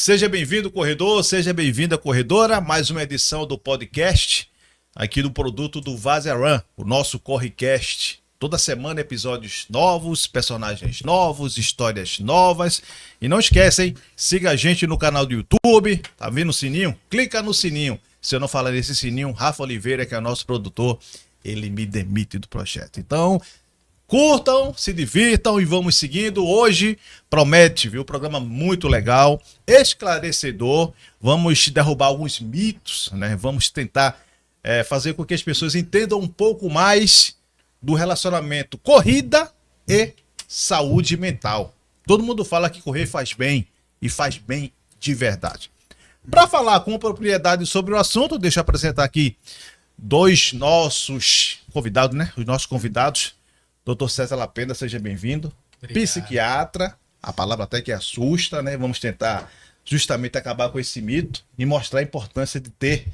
Seja bem-vindo, corredor, seja bem-vinda, corredora. Mais uma edição do podcast aqui do produto do Vazeran, o nosso Correcast. Toda semana episódios novos, personagens novos, histórias novas. E não esquece, hein? Siga a gente no canal do YouTube. Tá vendo o sininho? Clica no sininho. Se eu não falar nesse sininho, Rafa Oliveira, que é o nosso produtor, ele me demite do projeto. Então, curtam, se divirtam e vamos seguindo. Hoje promete, viu? Programa muito legal, esclarecedor. Vamos derrubar alguns mitos, né? Vamos tentar fazer com que as pessoas entendam um pouco mais do relacionamento corrida e saúde mental. Todo mundo fala que correr faz bem e faz bem de verdade. Para falar com propriedade sobre o assunto, deixa eu apresentar aqui dois nossos convidados, né? Os nossos convidados. Dr. César Lapenda, seja bem-vindo. Psiquiatra, a palavra até que assusta, né? Vamos tentar justamente acabar com esse mito e mostrar a importância de ter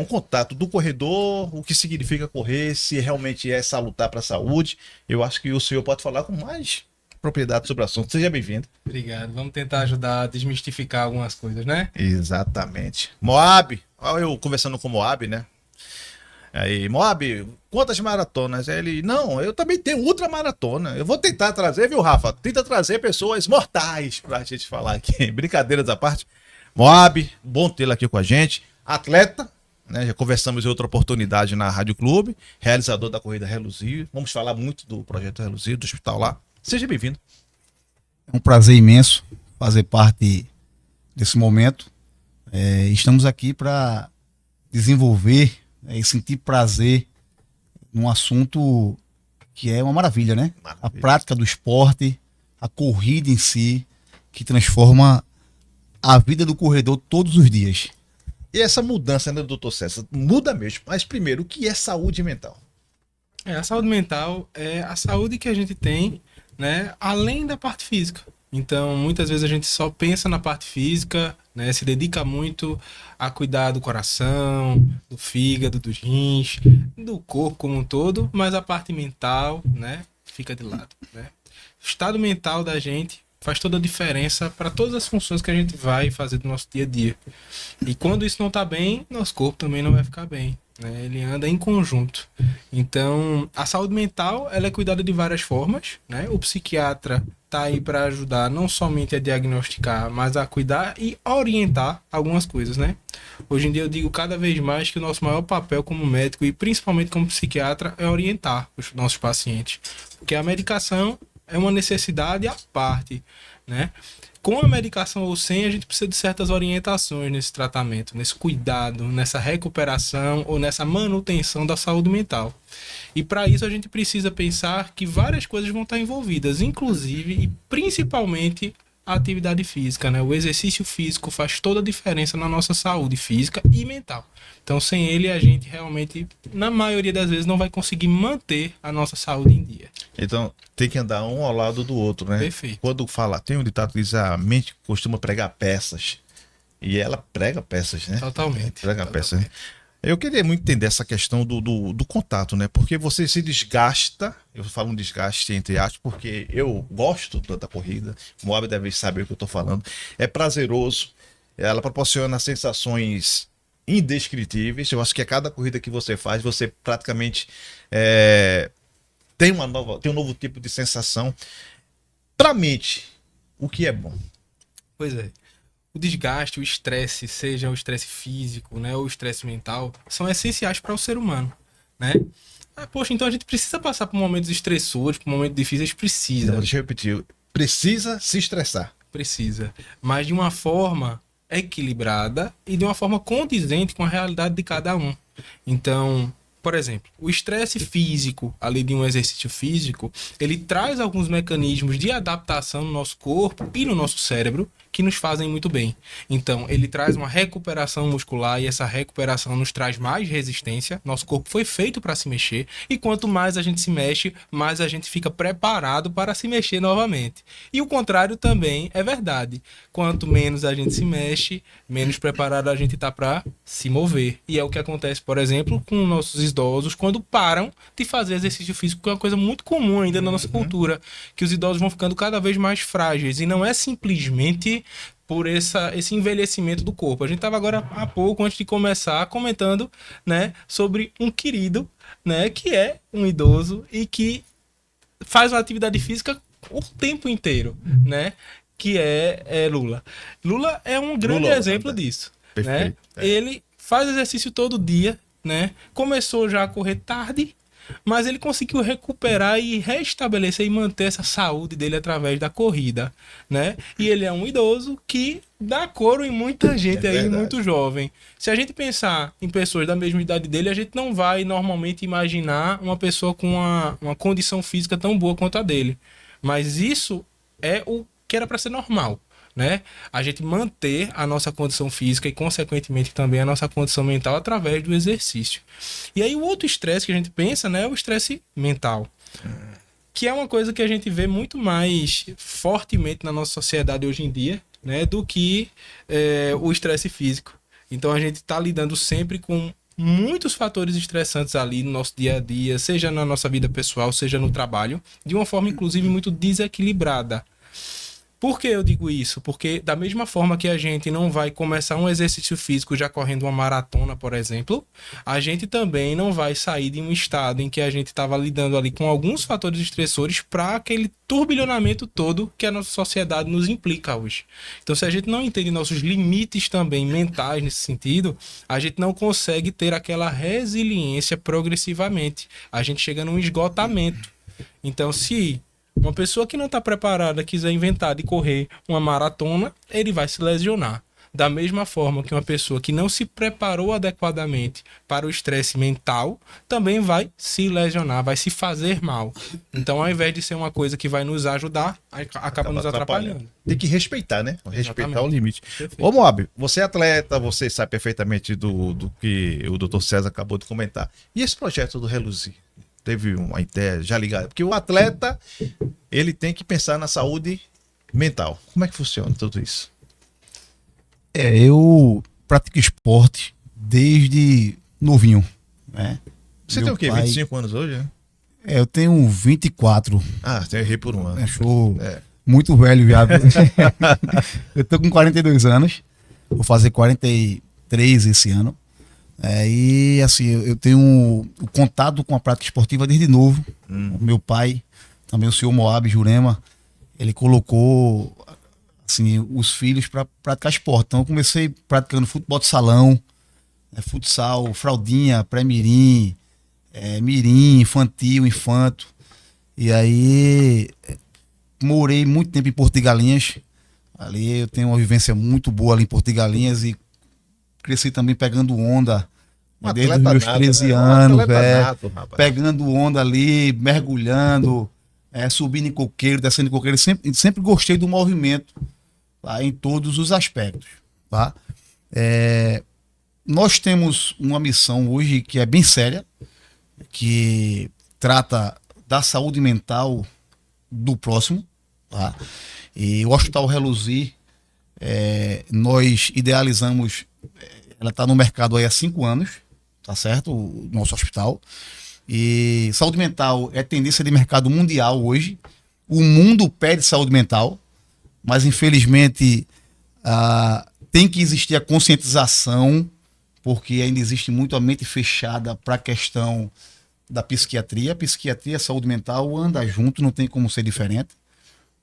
um contato do corredor, o que significa correr, se realmente é salutar para a saúde. Eu acho que o senhor pode falar com mais propriedade sobre o assunto. Seja bem-vindo. Obrigado. Vamos tentar ajudar a desmistificar algumas coisas, né? Exatamente. Moab, eu conversando com o Moab, né? Aí, Moab, quantas maratonas? Ele, não, eu também tenho ultramaratona. Eu vou tentar trazer, viu, Rafa? Tenta trazer pessoas mortais pra gente falar aqui. Brincadeiras à parte. Moab, bom tê-lo aqui com a gente. Atleta, né? Já conversamos em outra oportunidade na Rádio Clube. Realizador da Corrida Reluzio. Vamos falar muito do projeto Reluzio, do hospital lá. Seja bem-vindo. É um prazer imenso fazer parte desse momento. Estamos aqui para desenvolver e sentir prazer num assunto que é uma maravilha, né? Maravilha. A prática do esporte, a corrida em si, que transforma a vida do corredor todos os dias. E essa mudança, né, doutor César? Muda mesmo. Mas primeiro, o que é saúde mental? A saúde mental é a saúde que a gente tem, né, além da parte física. Então, muitas vezes a gente só pensa na parte física, né, se dedica muito a cuidar do coração, do fígado, dos rins, do corpo como um todo, mas a parte mental, né, fica de lado, né? O estado mental da gente faz toda a diferença para todas as funções que a gente vai fazer do nosso dia a dia. E quando isso não está bem, nosso corpo também não vai ficar bem, né? Ele anda em conjunto. Então, a saúde mental, ela é cuidada de várias formas, né? O psiquiatra está aí para ajudar não somente a diagnosticar, mas a cuidar e orientar algumas coisas, né? Hoje em dia eu digo cada vez mais que o nosso maior papel como médico e principalmente como psiquiatra é orientar os nossos pacientes. Porque a medicação é uma necessidade à parte, né? Com a medicação ou sem, a gente precisa de certas orientações nesse tratamento, nesse cuidado, nessa recuperação ou nessa manutenção da saúde mental. E para isso a gente precisa pensar que várias coisas vão estar envolvidas, inclusive e principalmente a atividade física, né? O exercício físico faz toda a diferença na nossa saúde física e mental. Então, sem ele, a gente realmente, na maioria das vezes, não vai conseguir manter a nossa saúde em dia. Então, tem que andar um ao lado do outro, né? Perfeito. Quando fala, tem um ditado que diz, a mente costuma pregar peças. E ela prega peças, né? Totalmente. Prega peças, né? Eu queria muito entender essa questão do contato, né? Porque você se desgasta, eu falo um desgaste entre aspas, porque eu gosto da corrida, o Moab deve saber o que eu tô falando. É prazeroso, ela proporciona sensações indescritíveis. Eu acho que a cada corrida que você faz, você praticamente tem um novo tipo de sensação. Pra mente, o que é bom? Pois é. O desgaste, o estresse, seja o estresse físico, né, ou o estresse mental, são essenciais para o ser humano, né? Poxa, então a gente precisa passar por momentos estressores, por momentos difíceis, precisa. Não, deixa eu repetir. Precisa se estressar. Precisa. Mas de uma forma equilibrada e de uma forma condizente com a realidade de cada um. Então, por exemplo, o estresse físico, ali de um exercício físico, ele traz alguns mecanismos de adaptação no nosso corpo e no nosso cérebro que nos fazem muito bem. Então, ele traz uma recuperação muscular e essa recuperação nos traz mais resistência. Nosso corpo foi feito para se mexer e quanto mais a gente se mexe, mais a gente fica preparado para se mexer novamente. E o contrário também é verdade. Quanto menos a gente se mexe, menos preparado a gente está para se mover. E é o que acontece, por exemplo, com nossos idosos quando param de fazer exercício físico, que é uma coisa muito comum ainda na nossa cultura, que os idosos vão ficando cada vez mais frágeis. E não é simplesmente por esse envelhecimento do corpo. A gente estava agora há pouco, antes de começar, comentando, né, sobre um querido, né, que é um idoso e que faz uma atividade física o tempo inteiro, né, que é Lula. Lula é um grande exemplo disso. Perfeito. Né? Ele faz exercício todo dia, né? Começou já a correr tarde, mas ele conseguiu recuperar e restabelecer e manter essa saúde dele através da corrida, né? E ele é um idoso que dá coro em muita gente aí, muito jovem. Se a gente pensar em pessoas da mesma idade dele, a gente não vai normalmente imaginar uma pessoa com uma condição física tão boa quanto a dele. Mas isso é o que era para ser normal, né? A gente manter a nossa condição física e, consequentemente, também a nossa condição mental através do exercício. E aí o outro estresse que a gente pensa, né, é o estresse mental, que é uma coisa que a gente vê muito mais fortemente na nossa sociedade hoje em dia, né, do que o estresse físico. Então a gente está lidando sempre com muitos fatores estressantes ali no nosso dia a dia, seja na nossa vida pessoal, seja no trabalho, de uma forma inclusive muito desequilibrada. Por que eu digo isso? Porque da mesma forma que a gente não vai começar um exercício físico já correndo uma maratona, por exemplo, a gente também não vai sair de um estado em que a gente estava lidando ali com alguns fatores estressores para aquele turbilhonamento todo que a nossa sociedade nos implica hoje. Então, se a gente não entende nossos limites também mentais nesse sentido, a gente não consegue ter aquela resiliência progressivamente. A gente chega num esgotamento. Então, se uma pessoa que não está preparada quiser inventar de correr uma maratona, ele vai se lesionar. Da mesma forma que uma pessoa que não se preparou adequadamente para o estresse mental, também vai se lesionar, vai se fazer mal. Então, ao invés de ser uma coisa que vai nos ajudar, acaba nos atrapalhando. Tem que respeitar, né? Respeitar Exatamente. o limite. Perfeito. Ô, Moab, você é atleta, você sabe perfeitamente do que o Dr. César acabou de comentar. E esse projeto do Reluzir? Teve uma ideia já ligada? Porque o atleta, ele tem que pensar na saúde mental. Como é que funciona tudo isso? Eu pratico esporte desde novinho, né? Você Meu tem o quê? pai- 25 anos hoje, né? Eu tenho 24, Ah, eu errei por um ano. né? Sou É. muito velho já. Eu tô com 42 anos, vou fazer 43 esse ano. E assim, eu tenho o contato com a prática esportiva desde novo. O meu pai, também o senhor Moab Jurema, ele colocou assim, os filhos para praticar esporte. Então eu comecei praticando futebol de salão, futsal, fraldinha, pré-mirim, mirim, infantil, infanto. E aí morei muito tempo em Porto de Galinhas. Ali eu tenho uma vivência muito boa ali em Porto de Galinhas e cresci também pegando onda desde os meus 13 anos, pegando onda ali, mergulhando, subindo em coqueiro, descendo em coqueiro. Sempre gostei do movimento, tá, em todos os aspectos. Tá? Nós temos uma missão hoje que é bem séria, que trata da saúde mental do próximo. Tá? E o Hospital Reluzir, nós idealizamos, ela está no mercado aí há 5 anos, tá certo? O nosso hospital. E saúde mental é tendência de mercado mundial hoje. O mundo pede saúde mental, mas infelizmente tem que existir a conscientização, porque ainda existe muito a mente fechada para a questão da psiquiatria. A psiquiatria e a saúde mental andam junto, não tem como ser diferente.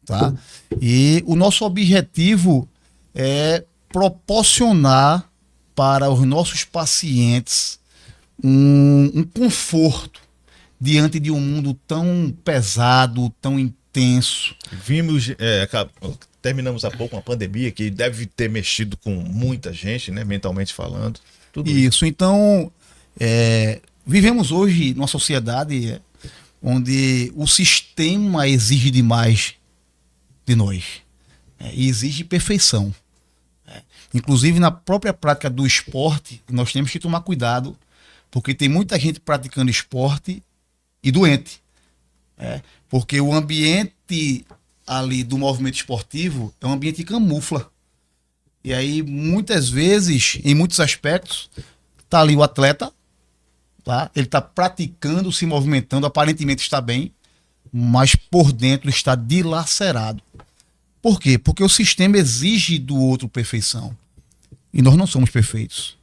Tá? E o nosso objetivo é proporcionar para os nossos pacientes um conforto diante de um mundo tão pesado, tão intenso. Terminamos há pouco uma pandemia que deve ter mexido com muita gente, né, mentalmente falando. Tudo isso. Então, vivemos hoje numa sociedade onde o sistema exige demais de nós, e exige perfeição. Inclusive na própria prática do esporte, nós temos que tomar cuidado, porque tem muita gente praticando esporte e doente. Porque o ambiente ali do movimento esportivo é um ambiente que camufla. E aí, muitas vezes, em muitos aspectos, tá ali o atleta, tá? Ele está praticando, se movimentando, aparentemente está bem, mas por dentro está dilacerado. Por quê? Porque o sistema exige do outro perfeição. E nós não somos perfeitos.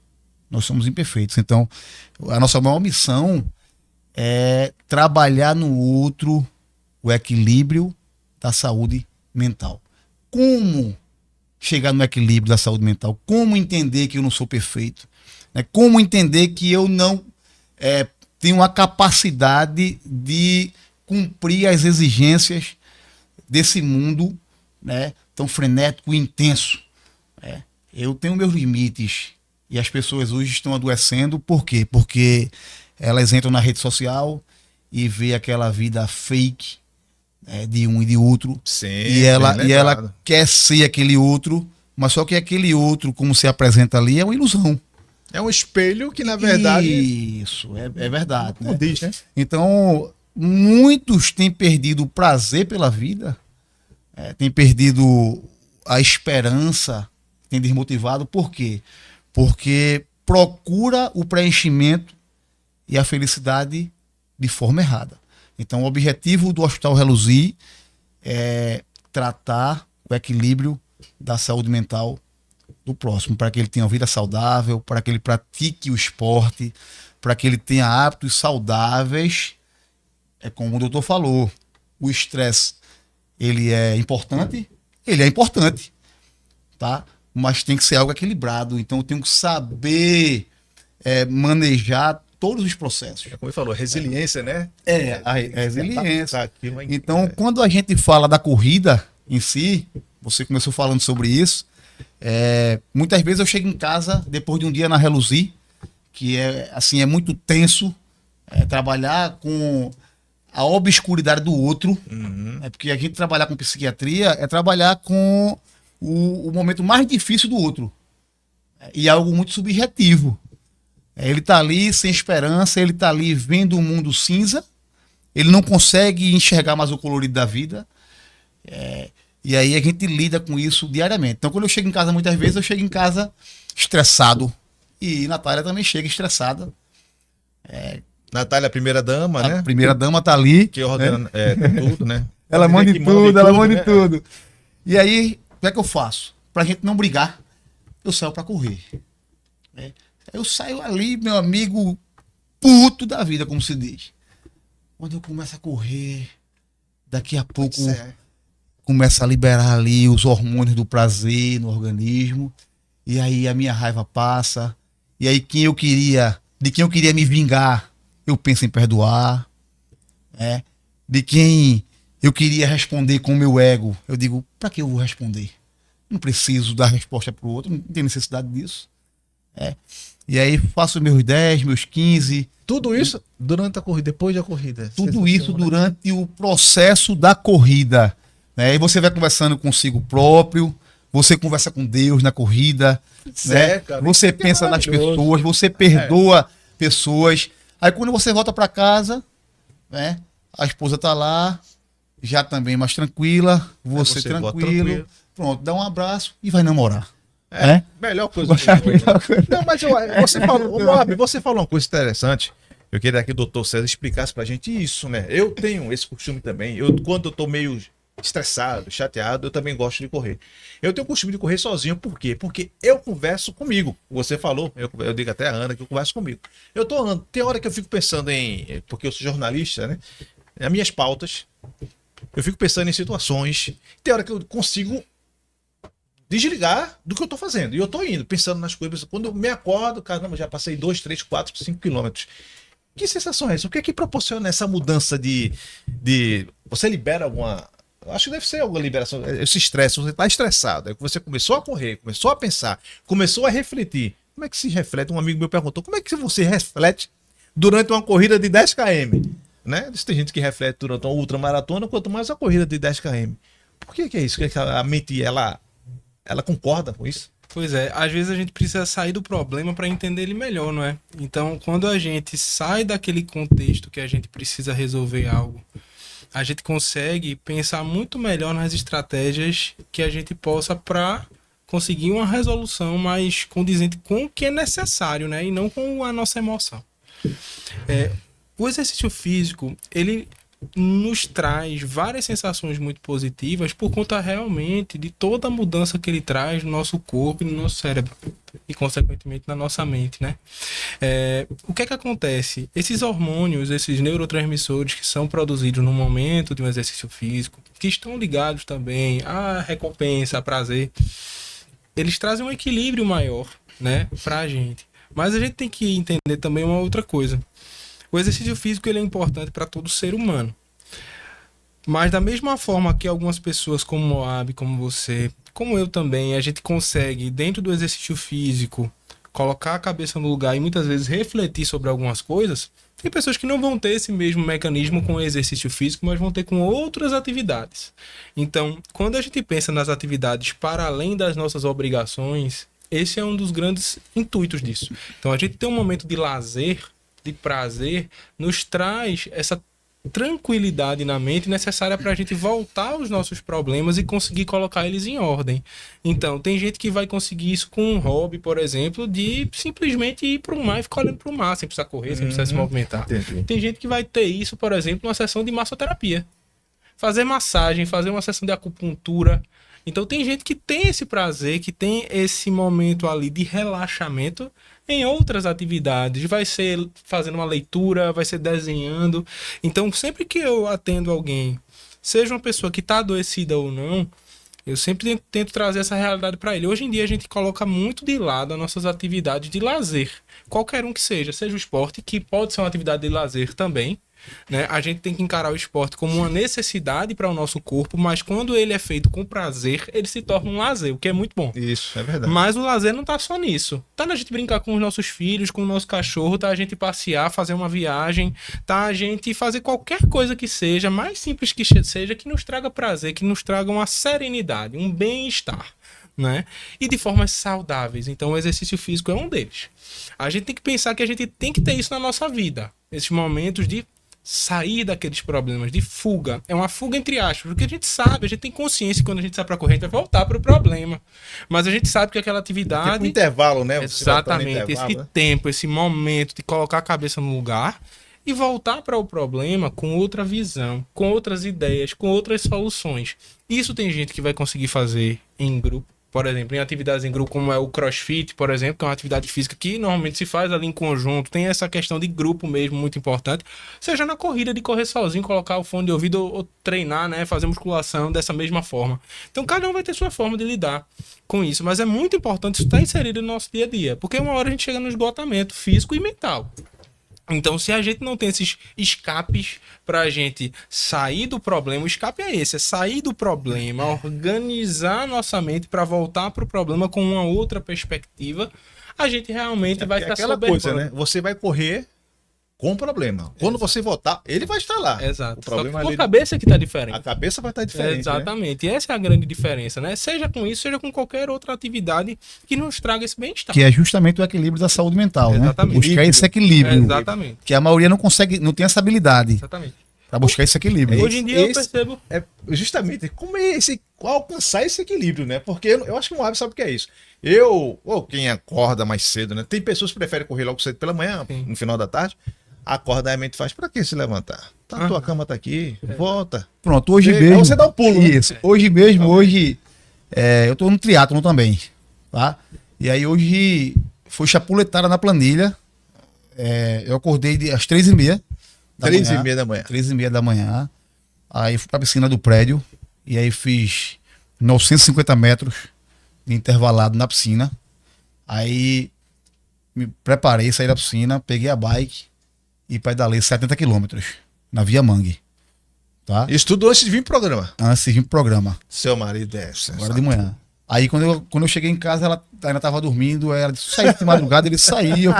Nós somos imperfeitos. Então, a nossa maior missão é trabalhar no outro o equilíbrio da saúde mental. Como chegar no equilíbrio da saúde mental? Como entender que eu não sou perfeito? Como entender que eu não tenho a capacidade de cumprir as exigências desse mundo, né, tão frenético e intenso? Eu tenho meus limites e as pessoas hoje estão adoecendo. Por quê? Porque elas entram na rede social e vê aquela vida fake, de um e de outro. Sim, e ela quer ser aquele outro, mas só que aquele outro, como se apresenta ali, é uma ilusão. É um espelho que, na verdade... Isso, é verdade. Como diz, né? Então, muitos têm perdido o prazer pela vida, têm perdido a esperança, têm desmotivado. Por quê? Porque procura o preenchimento e a felicidade de forma errada. Então, o objetivo do Hospital Reluzir é tratar o equilíbrio da saúde mental do próximo, para que ele tenha uma vida saudável, para que ele pratique o esporte, para que ele tenha hábitos saudáveis. É como o doutor falou, o estresse, ele é importante, tá? Mas tem que ser algo equilibrado. Então eu tenho que saber manejar todos os processos. Como ele falou, resiliência, né? A resiliência. Então, quando a gente fala da corrida em si, você começou falando sobre isso, muitas vezes eu chego em casa, depois de um dia na Reluzir, que é muito tenso, trabalhar com a obscuridade do outro, porque a gente trabalhar com psiquiatria é trabalhar com o momento mais difícil do outro. E é algo muito subjetivo. Ele está ali sem esperança, ele está ali vendo o mundo cinza, ele não consegue enxergar mais o colorido da vida. E aí a gente lida com isso diariamente. Então, quando eu chego em casa, muitas vezes, eu chego em casa estressado. E Natália também chega estressada. Natália, primeira dama, né? A primeira dama tá ali. Que ordena tudo, né? Ela manda em tudo, ela manda em né? tudo. E aí, o que é que eu faço? Pra gente não brigar, eu saio pra correr. Eu saio ali, meu amigo, puto da vida, como se diz. Quando eu começo a correr, daqui a pouco começa a liberar ali os hormônios do prazer no organismo. E aí a minha raiva passa. E aí de quem eu queria me vingar, eu penso em perdoar. De quem eu queria responder com o meu ego, eu digo, pra que eu vou responder? Não preciso dar resposta pro outro, não tem necessidade disso. E aí faço meus 10, meus 15. Tudo isso durante a corrida, depois da corrida. Tudo isso durante o processo da corrida. E você vai conversando consigo próprio, você conversa com Deus na corrida, Cara, você pensa nas pessoas, você perdoa pessoas. Aí quando você volta para casa, a esposa tá lá, já também mais tranquila, você tranquilo, pronto, dá um abraço e vai namorar. Melhor coisa. Não, mas você falou uma coisa interessante. Eu queria que o doutor César explicasse pra gente isso, né? Eu tenho esse costume também. Quando eu tô meio estressado, chateado, eu também gosto de correr. Eu tenho o costume de correr sozinho, por quê? Porque eu converso comigo. Você falou, eu digo até a Ana que eu converso comigo. Eu tô andando, tem hora que eu fico pensando porque eu sou jornalista, né? Nas minhas pautas, eu fico pensando em situações. Tem hora que eu consigo desligar do que eu tô fazendo. E eu tô indo, pensando nas coisas. Quando eu me acordo, caramba, já passei 2, 3, 4, 5 quilômetros. Que sensação é essa? O que é que proporciona essa mudança de você libera alguma... Acho que deve ser alguma liberação. Esse estresse, você está estressado. Aí você começou a correr, começou a pensar, começou a refletir. Como é que se reflete? Um amigo meu perguntou, como é que você reflete durante uma corrida de 10 km? Né? Tem gente que reflete durante uma ultramaratona, quanto mais uma corrida de 10 km. Por que é isso? Que a mente, ela concorda com isso? Pois é, às vezes a gente precisa sair do problema para entender ele melhor, não é? Então, quando a gente sai daquele contexto que a gente precisa resolver algo, a gente consegue pensar muito melhor nas estratégias que a gente possa para conseguir uma resolução mais condizente com o que é necessário, né? E não com a nossa emoção. O exercício físico, ele nos traz várias sensações muito positivas por conta realmente de toda a mudança que ele traz no nosso corpo e no nosso cérebro e consequentemente na nossa mente, né? O que é que acontece? Esses hormônios, esses neurotransmissores que são produzidos no momento de um exercício físico, que estão ligados também à recompensa, a prazer, eles trazem um equilíbrio maior, né, pra gente. Mas a gente tem que entender também uma outra coisa. O exercício físico ele é importante para todo ser humano. Mas da mesma forma que algumas pessoas como Moab, como você, como eu também, a gente consegue, dentro do exercício físico, colocar a cabeça no lugar e muitas vezes refletir sobre algumas coisas, tem pessoas que não vão ter esse mesmo mecanismo com o exercício físico, mas vão ter com outras atividades. Então, quando a gente pensa nas atividades para além das nossas obrigações, esse é um dos grandes intuitos disso. Então, a gente tem um momento de lazer, de prazer, nos traz essa tranquilidade na mente necessária para a gente voltar aos nossos problemas e conseguir colocar eles em ordem. Então, tem gente que vai conseguir isso com um hobby, por exemplo, de simplesmente ir para o mar e ficar olhando para o mar, sem precisar correr, sem precisar se movimentar. Entendi. Tem gente que vai ter isso, por exemplo, numa sessão de massoterapia. Fazer massagem, fazer uma sessão de acupuntura. Então, tem gente que tem esse prazer, que tem esse momento ali de relaxamento em outras atividades. Vai ser fazendo uma leitura, vai ser desenhando. Então, sempre que eu atendo alguém, seja uma pessoa que está adoecida ou não, eu sempre tento trazer essa realidade para ele. Hoje em dia, a gente coloca muito de lado as nossas atividades de lazer. Qualquer um que seja o esporte, que pode ser uma atividade de lazer também, né? A gente tem que encarar o esporte como uma necessidade para o nosso corpo, mas quando ele é feito com prazer, ele se torna um lazer, o que é muito bom. Isso, é verdade. Mas o lazer não tá só nisso. Tá na gente brincar com os nossos filhos, com o nosso cachorro, tá a gente passear, fazer uma viagem, tá a gente fazer qualquer coisa que seja, mais simples que seja, que nos traga prazer, que nos traga uma serenidade, um bem-estar, né? E de formas saudáveis. Então o exercício físico é um deles. A gente tem que pensar que a gente tem que ter isso na nossa vida. Esses momentos de sair daqueles problemas, de fuga. É uma fuga entre aspas, porque a gente sabe, a gente tem consciência que quando a gente sai pra correr, a gente vai voltar pro problema. Mas a gente sabe que aquela atividade... Tipo um intervalo, né? Exatamente, esse tempo, esse momento de colocar a cabeça no lugar e voltar para o problema com outra visão, com outras ideias, com outras soluções. Isso tem gente que vai conseguir fazer em grupo. Por exemplo, em atividades em grupo, como é o CrossFit, por exemplo, que é uma atividade física que normalmente se faz ali em conjunto, tem essa questão de grupo mesmo, muito importante. Seja na corrida, de correr sozinho, colocar o fone de ouvido ou treinar, né, fazer musculação dessa mesma forma. Então, cada um vai ter sua forma de lidar com isso, mas é muito importante isso estar inserido no nosso dia a dia, porque uma hora a gente chega no esgotamento físico e mental. Então, se a gente não tem esses escapes pra gente sair do problema, o escape é esse, é sair do problema, organizar nossa mente para voltar pro problema com uma outra perspectiva, a gente realmente vai estar aquela coisa, né? Você vai correr com problema. Quando você votar, ele vai estar lá. Exato. O problema Só que ali, a cabeça que tá diferente. a cabeça vai estar diferente. Exatamente. E essa é a grande diferença, né? Seja com isso, seja com qualquer outra atividade que nos traga esse bem-estar. Que é justamente o equilíbrio da saúde mental, Exatamente. né? Buscar esse equilíbrio. Exatamente. Que a maioria não consegue, não tem essa habilidade Exatamente. para buscar esse equilíbrio. Hoje em dia eu percebo... É justamente como é alcançar esse equilíbrio, né? Porque eu acho que o Moab sabe o que é isso. Ou quem acorda mais cedo, né? Tem pessoas que preferem correr logo cedo pela manhã, Sim. no final da tarde. Acorda, a mente faz, pra que se levantar? Tá, tua cama tá aqui, volta. Pronto, hoje Aí mesmo. você dá um pulo, né? Isso. Hoje mesmo, eu tô no triatlon também, tá? E aí hoje foi chapuletada na planilha. Eu acordei às 3h30 da 3h30 da manhã. 3h30 da manhã. Aí fui pra piscina do prédio. E aí fiz 950 metros de intervalado na piscina. Aí me preparei, saí da piscina, peguei a bike e pedalei 70 quilômetros na Via Mangue. Tá? Isso tudo antes de vir pro programa. Antes de vir pro programa, Seu marido é agora de manhã. Aí quando eu cheguei em casa, ela ainda tava dormindo, ela disse, saí de madrugada, ele saiu,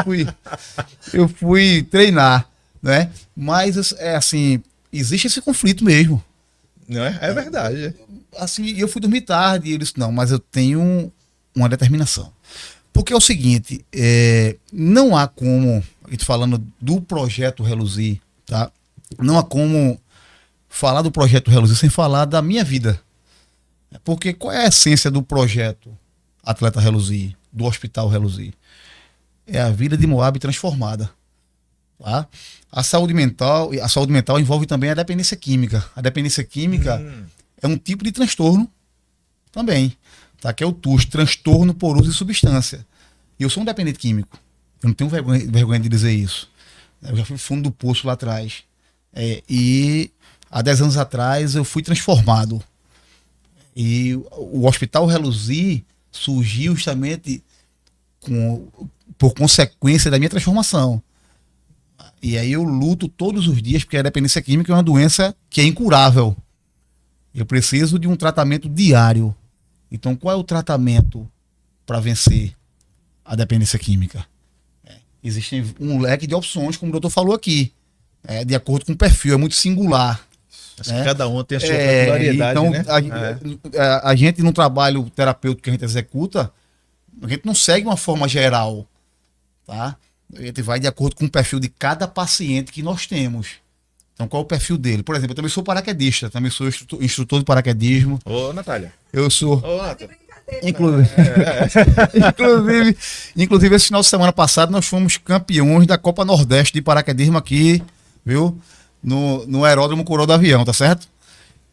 eu fui treinar, né? Mas é assim, existe esse conflito mesmo. Não é? É verdade. Assim, eu fui dormir tarde, e ele disse, não, mas eu tenho uma determinação. Porque é o seguinte, não há como, a gente falando do projeto Reluzir, tá? Não há como falar do projeto Reluzir sem falar da minha vida. Porque qual é a essência do projeto Atleta Reluzir, do Hospital Reluzir? É a vida de Moab transformada. Tá? A saúde mental envolve também a dependência química. A dependência química é um tipo de transtorno também, tá? Que é o TUS, transtorno por uso de substância. E eu sou um dependente químico. Eu não tenho vergonha de dizer isso. Eu já fui fundo do poço lá atrás. E há 10 anos atrás eu fui transformado. E o Hospital Reluzir surgiu justamente por consequência da minha transformação. E aí eu luto todos os dias, porque a dependência química é uma doença que é incurável. Eu preciso de um tratamento diário. Então, qual é o tratamento para vencer a dependência química? Existe um leque de opções, como o doutor falou aqui, de acordo com o perfil, é muito singular. Né? Cada um tem a sua particularidade, então, né? A gente, no trabalho terapêutico que a gente executa, a gente não segue uma forma geral. Tá? A gente vai de acordo com o perfil de cada paciente que nós temos. Então, qual é o perfil dele? Por exemplo, eu também sou paraquedista, também sou instrutor de paraquedismo. Ô, Natália. Eu sou. Ô, Natália. Inclusive, esse final de semana passado, nós fomos campeões da Copa Nordeste de paraquedismo aqui, viu? No aeródromo Coroa do Avião, tá certo?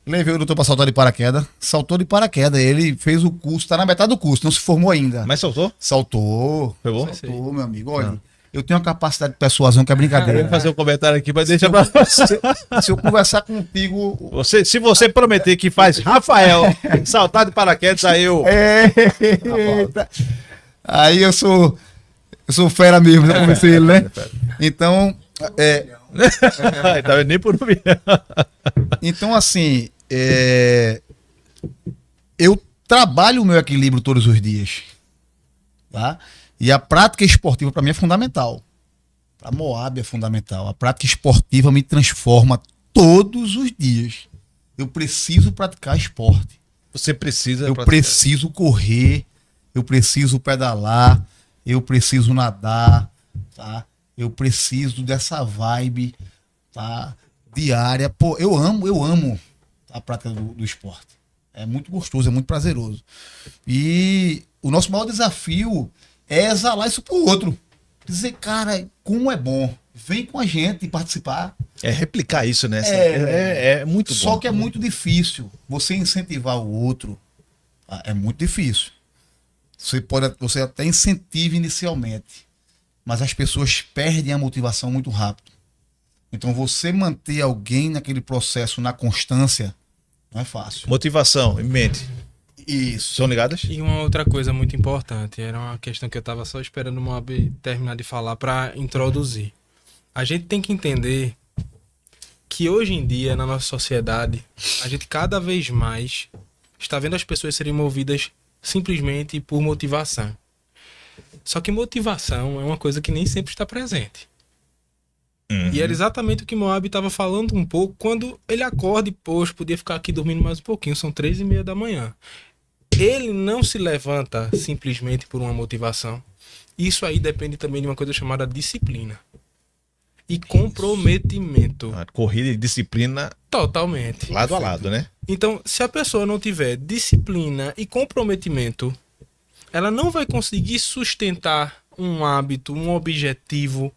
Levei o doutor para saltar de paraquedas. Saltou de paraquedas. Ele fez o curso, tá na metade do curso, não se formou ainda. Mas soltou? Saltou. Foi bom? Saltou, meu amigo. Olha, eu tenho uma capacidade de persuasão que é brincadeira. Eu vou fazer um comentário aqui, mas deixa pra você. Se eu conversar contigo. Se você prometer que faz Rafael saltar de paraquedas, aí eu. Eita. Aí eu sou fera mesmo, já comecei ele, né? Então. Tá nem por mim. Então, assim. Eu trabalho o meu equilíbrio todos os dias. Tá? E a prática esportiva para mim é fundamental. Para Moab é fundamental. A prática esportiva me transforma todos os dias. Eu preciso praticar esporte. Você precisa. Eu preciso correr. Eu preciso pedalar. Eu preciso nadar. Tá? Eu preciso dessa vibe, tá? Diária. Pô, eu amo a prática do esporte. É muito gostoso, é muito prazeroso. E o nosso maior desafio é exalar isso pro outro. Dizer, cara, como é bom. Vem com a gente participar. É replicar isso, né? É muito bom. Só que é muito difícil. Você incentivar o outro, é muito difícil. Você até incentiva inicialmente, mas as pessoas perdem a motivação muito rápido. Então você manter alguém naquele processo, na constância, não é fácil. Motivação, em mente. Isso. São ligadas? E uma outra coisa muito importante, era uma questão que eu estava só esperando o Moab terminar de falar para introduzir. A gente tem que entender que hoje em dia, na nossa sociedade, a gente cada vez mais está vendo as pessoas serem movidas simplesmente por motivação. Só que motivação é uma coisa que nem sempre está presente. E era exatamente o que Moab estava falando um pouco quando ele acorda e, poxa, podia ficar aqui dormindo mais um pouquinho, são 3:30 da manhã. Ele não se levanta simplesmente por uma motivação. Isso aí depende também de uma coisa chamada disciplina. E comprometimento. Corrida e disciplina. Totalmente. Lado a lado, né? Então, se a pessoa não tiver disciplina e comprometimento, ela não vai conseguir sustentar um hábito, um objetivo,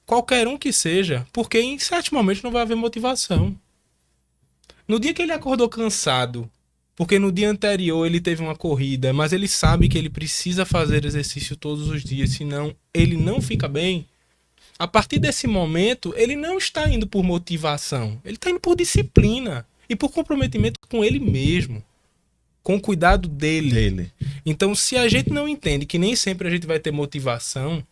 qualquer um que seja, porque em certos momentos não vai haver motivação. No dia que ele acordou cansado, porque no dia anterior ele teve uma corrida, mas ele sabe que ele precisa fazer exercício todos os dias, senão ele não fica bem. A partir desse momento, ele não está indo por motivação, ele está indo por disciplina e por comprometimento com ele mesmo, com o cuidado dele. Então, se a gente não entende que nem sempre a gente vai ter motivação,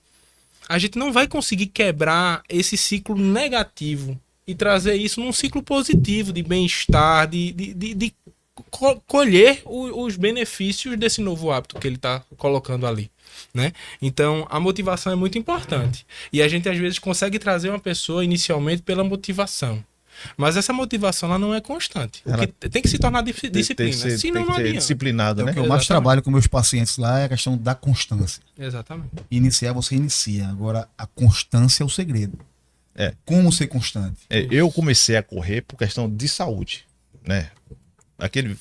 a gente não vai conseguir quebrar esse ciclo negativo e trazer isso num ciclo positivo de bem-estar, de colher os benefícios desse novo hábito que ele está colocando ali, né? Então, a motivação é muito importante. E a gente, às vezes, consegue trazer uma pessoa inicialmente pela motivação. Mas essa motivação ela não é constante. Ela tem que se tornar disciplina. Senão não adianta. Disciplinado, né? O que eu mais trabalho com meus pacientes lá é a questão da constância. Exatamente. Iniciar, você inicia. Agora, a constância é o segredo. Como ser constante? Eu comecei a correr por questão de saúde, né?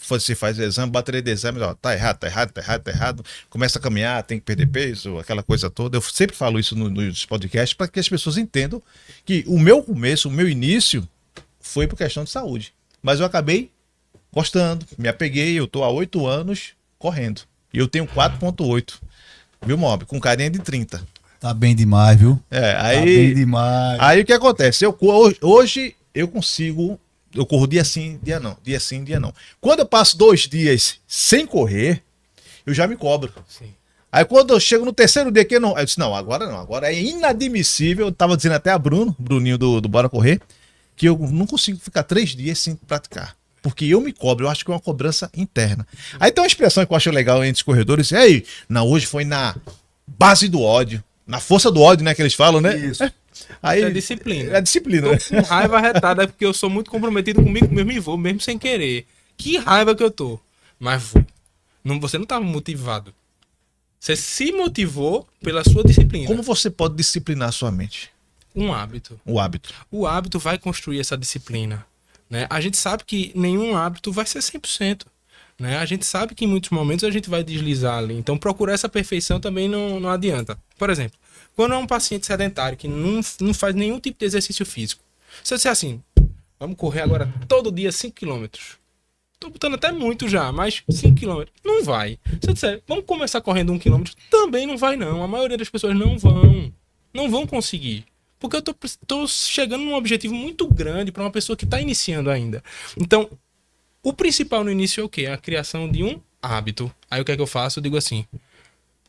Você faz o exame, bateria de exame, ó, tá errado, tá errado, tá errado, tá errado. Começa a caminhar, tem que perder peso, aquela coisa toda. Eu sempre falo isso nos podcasts para que as pessoas entendam que o meu começo, o meu início foi por questão de saúde. Mas eu acabei gostando, me apeguei, eu tô há 8 anos correndo. E eu tenho 4,8, viu, Mob? Com carinha de 30. Tá bem demais, viu? Tá bem demais. Aí o que acontece? Hoje eu consigo. Eu corro dia sim, dia não. Dia sim, dia não. Quando eu passo 2 dias sem correr, eu já me cobro. Sim. Aí quando eu chego no terceiro dia que eu não. Eu disse, não. Agora é inadmissível. Eu tava dizendo até a Bruninho do Bora Correr, que eu não consigo ficar 3 dias sem praticar. Porque eu me cobro, eu acho que é uma cobrança interna. Aí tem uma expressão que eu acho legal entre os corredores. Ei, hoje foi na base do ódio. Na força do ódio, né? Que eles falam, né? Isso. Aí, É disciplina. É disciplina, né? Tô com raiva retada porque eu sou muito comprometido comigo mesmo e vou, mesmo sem querer. Que raiva que eu tô. Mas vou. Você não tava motivado. Você se motivou pela sua disciplina. Como você pode disciplinar a sua mente? Um hábito. O hábito. O hábito vai construir essa disciplina. Né? A gente sabe que nenhum hábito vai ser 100%. Né? A gente sabe que em muitos momentos a gente vai deslizar ali. Então procurar essa perfeição também não adianta. Por exemplo, quando é um paciente sedentário que não faz nenhum tipo de exercício físico. Se eu disser assim, vamos correr agora todo dia 5 km. Tô botando até muito já, mas 5 km. Não vai. Se eu disser, vamos começar correndo 1 km, também não vai não. A maioria das pessoas não vão. Não vão conseguir. Porque eu tô chegando num objetivo muito grande para uma pessoa que está iniciando ainda. Então, o principal no início é o quê? A criação de um hábito. Aí o que é que eu faço? Eu digo assim,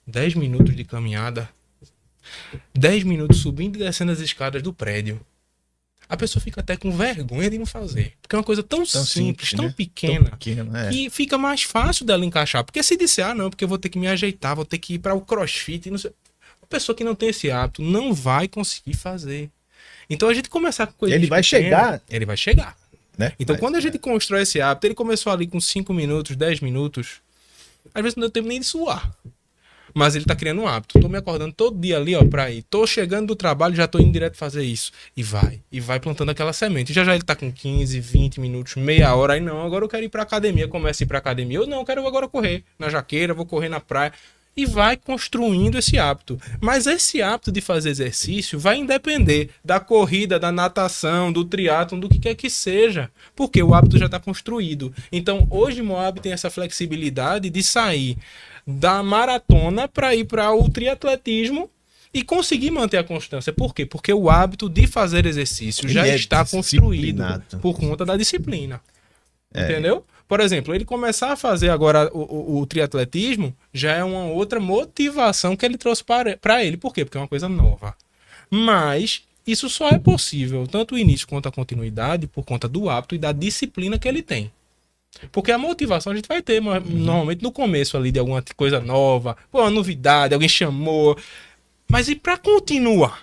10 minutos de caminhada, 10 minutos subindo e descendo as escadas do prédio. A pessoa fica até com vergonha de não fazer. Porque é uma coisa tão simples, tão né? pequena, Tão pequena, que fica mais fácil dela encaixar. Porque se disser, não, porque eu vou ter que me ajeitar, vou ter que ir para o crossfit, não sei. A pessoa que não tem esse hábito não vai conseguir fazer. Então a gente começar com coisas Ele vai chegar. Ele vai chegar. Né? Então quando a gente constrói esse hábito, ele começou ali com 5 minutos, 10 minutos. Às vezes não deu tempo nem de suar. Mas ele tá criando um hábito. Tô me acordando todo dia ali, ó, pra ir. Tô chegando do trabalho, já tô indo direto fazer isso. E vai plantando aquela semente. Já ele tá com 15, 20 minutos, meia hora. Aí não, agora eu quero ir pra academia. Começa a ir pra academia. Eu não, eu quero agora correr na jaqueira, vou correr na praia. E vai construindo esse hábito. Mas esse hábito de fazer exercício vai independer da corrida, da natação, do triatlon, do que quer que seja. Porque o hábito já está construído. Então, hoje o Moab tem essa flexibilidade de sair da maratona para ir para o triatletismo e conseguir manter a constância. Por quê? Porque o hábito de fazer exercício já está construído por conta da disciplina. Entendeu? Por exemplo, ele começar a fazer agora o triatletismo já é uma outra motivação que ele trouxe para ele. Por quê? Porque é uma coisa nova. Mas isso só é possível, tanto o início quanto a continuidade, por conta do hábito e da disciplina que ele tem. Porque a motivação a gente vai ter normalmente no começo ali de alguma coisa nova, uma novidade, alguém chamou. Mas e para continuar?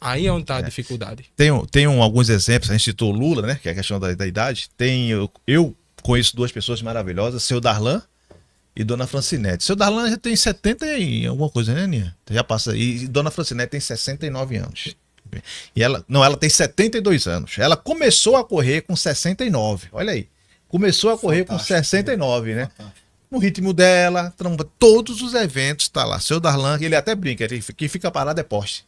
Aí é onde está a dificuldade. Tem alguns exemplos, a gente citou Lula, né? Que é a questão da idade. Eu conheço 2 pessoas maravilhosas, seu Darlan e Dona Francinete. Seu Darlan já tem 70 e alguma coisa, né, Aninha? Já passa. E Dona Francinete tem 69 anos. E ela tem 72 anos. Ela começou a correr com 69. Olha aí. Começou a correr com 69, né? No ritmo dela, todos os eventos, tá lá. Seu Darlan, ele até brinca, ele que fica parado é poste.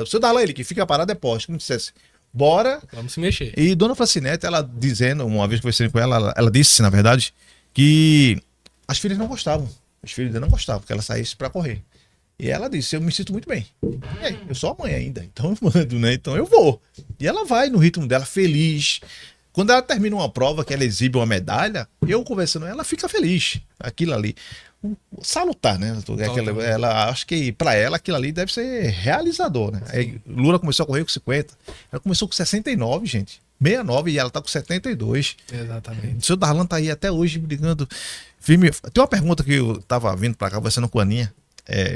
Seu Darlan, ele que fica parado é poste. Como dissesse, bora. Vamos se mexer. E Dona Francinete, ela dizendo, uma vez que eu conversei com ela disse, na verdade, que as filhas não gostavam. As filhas não gostavam que ela saísse para correr. E ela disse, eu me sinto muito bem. E aí, eu sou a mãe ainda, então eu mando, né? Então eu vou. E ela vai no ritmo dela, feliz. Quando ela termina uma prova, que ela exibe uma medalha, eu conversando, ela fica feliz. Aquilo ali. Salutar, né? Ela, acho que para ela aquilo ali deve ser realizador, né? Aí, Lula começou a correr com 50. Ela começou com 69, gente. 69 e ela tá com 72. Exatamente. O seu Darlan tá aí até hoje brigando firme. Tem uma pergunta que eu tava vindo para cá, conversando com a Aninha.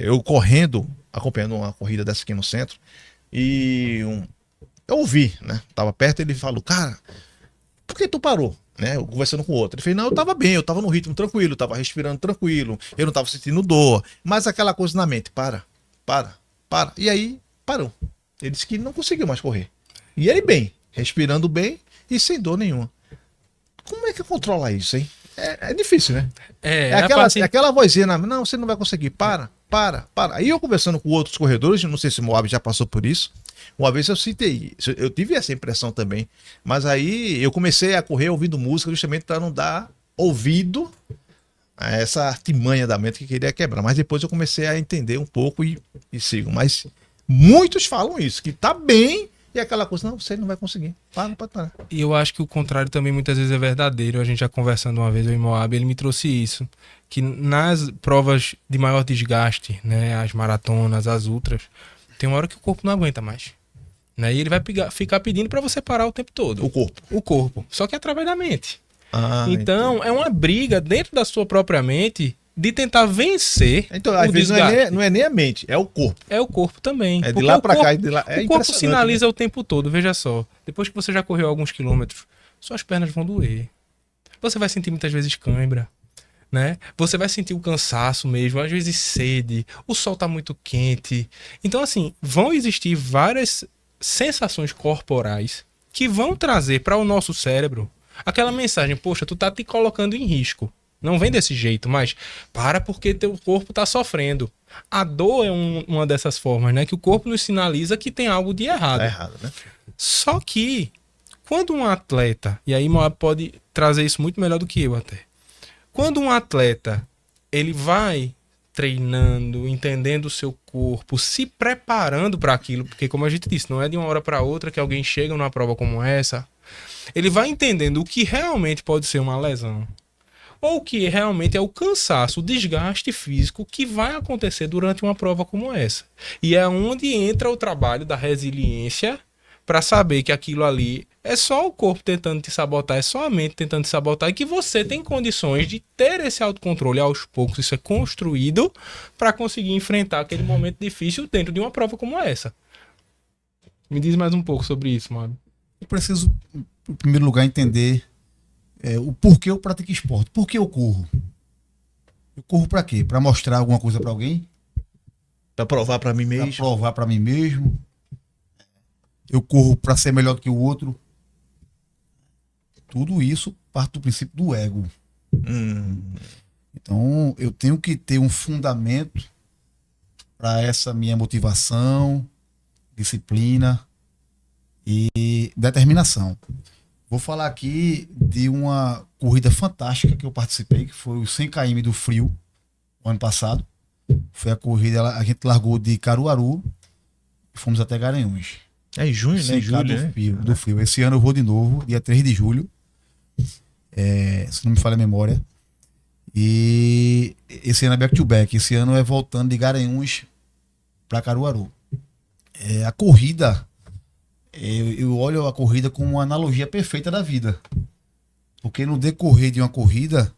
Eu correndo, acompanhando uma corrida dessa aqui no centro. E eu ouvi, né? Tava perto, ele falou, cara, por que tu parou? Né? Eu conversando com o outro. Ele fez, não, eu tava bem, eu tava no ritmo tranquilo, eu tava respirando tranquilo, eu não tava sentindo dor. Mas aquela coisa na mente, para. E aí, parou. Ele disse que não conseguiu mais correr. E ele bem, respirando bem e sem dor nenhuma. como é que controla isso, hein? É difícil, né? É, Aquela vozinha, não, você não vai conseguir, para. Aí eu conversando com outros corredores, não sei se o Moab já passou por isso, uma vez eu citei, eu tive essa impressão também, mas aí eu comecei a correr ouvindo música justamente para não dar ouvido a essa artimanha da mente que queria quebrar, mas depois eu comecei a entender um pouco e sigo, mas muitos falam isso, que tá bem e aquela coisa, não, você não vai conseguir, para, não pode parar. E eu acho que o contrário também muitas vezes é verdadeiro. A gente já conversando uma vez, eu e Moab, ele me trouxe isso. Que nas provas de maior desgaste, né, as maratonas, as ultras, tem uma hora que o corpo não aguenta mais. Né, e ele vai ficar pedindo para você parar o tempo todo. O corpo. Só que é através da mente. Então, é uma briga dentro da sua própria mente de tentar vencer. Então, às vezes não é nem a mente, é o corpo. É o corpo também. É de lá pra cá e de lá. O corpo sinaliza, né, o tempo todo, veja só. Depois que você já correu alguns quilômetros, suas pernas vão doer. Você vai sentir muitas vezes cãibra, né? Você vai sentir o cansaço mesmo, às vezes sede, o sol tá muito quente. Então, assim, vão existir várias sensações corporais que vão trazer para o nosso cérebro aquela mensagem, poxa, tu tá te colocando em risco. Não vem desse jeito, mas para porque teu corpo tá sofrendo. A dor é uma dessas formas, né? Que o corpo nos sinaliza que tem algo de errado. Tá errado, né? Só que, quando um atleta, e aí Moab pode trazer isso muito melhor do que eu até. Quando um atleta, ele vai treinando, entendendo o seu corpo, se preparando para aquilo, porque como a gente disse, não é de uma hora para outra que alguém chega numa prova como essa, ele vai entendendo o que realmente pode ser uma lesão, ou que realmente é o cansaço, o desgaste físico que vai acontecer durante uma prova como essa. E é onde entra o trabalho da resiliência para saber que aquilo ali é só o corpo tentando te sabotar, é só a mente tentando te sabotar, e que você tem condições de ter esse autocontrole aos poucos, isso é construído para conseguir enfrentar aquele momento difícil dentro de uma prova como essa. Me diz mais um pouco sobre isso, mano. Eu preciso, em primeiro lugar, entender o porquê eu pratico esporte. Por que eu corro? Eu corro para quê? Para mostrar alguma coisa para alguém? Para provar para mim mesmo? Para provar para mim mesmo. Eu corro para ser melhor do que o outro. Tudo isso parte do princípio do ego. Então, eu tenho que ter um fundamento para essa minha motivação, disciplina e determinação. Vou falar aqui de uma corrida fantástica que eu participei, que foi o 100 km do Frio, o ano passado. Foi a corrida, a gente largou de Caruaru e fomos até Garanhuns. É em junho, né? Julho, do Frio. Esse ano eu vou de novo, dia 3 de julho. Se não me falha a memória. E esse ano é back-to-back. Esse ano é voltando de Garanhuns para Caruaru. A corrida, eu olho a corrida como uma analogia perfeita da vida. Porque no decorrer de uma corrida,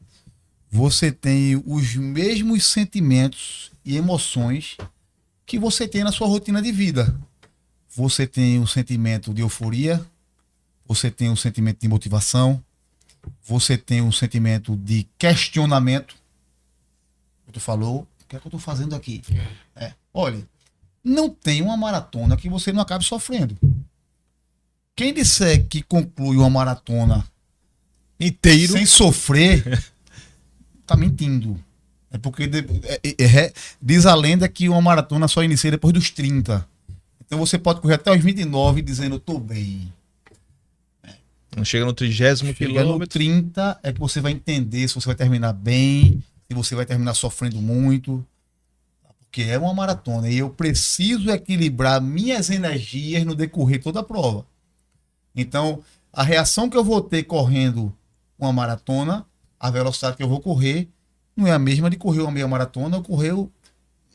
você tem os mesmos sentimentos e emoções que você tem na sua rotina de vida. Você tem o sentimento de euforia, você tem o sentimento de motivação, você tem o sentimento de questionamento. Tu falou, o que é que eu estou fazendo aqui? Olha, não tem uma maratona que você não acabe sofrendo. Quem disser que conclui uma maratona inteiro sem sofrer, tá mentindo. É porque diz a lenda que uma maratona só inicia depois dos 30. Então você pode correr até os 29 dizendo, eu tô bem. Não chega no 30º quilômetro. No 30 é que você vai entender se você vai terminar bem, se você vai terminar sofrendo muito. Porque é uma maratona e eu preciso equilibrar minhas energias no decorrer de toda a prova. Então, a reação que eu vou ter correndo uma maratona, a velocidade que eu vou correr, não é a mesma de correr uma meia maratona ou correr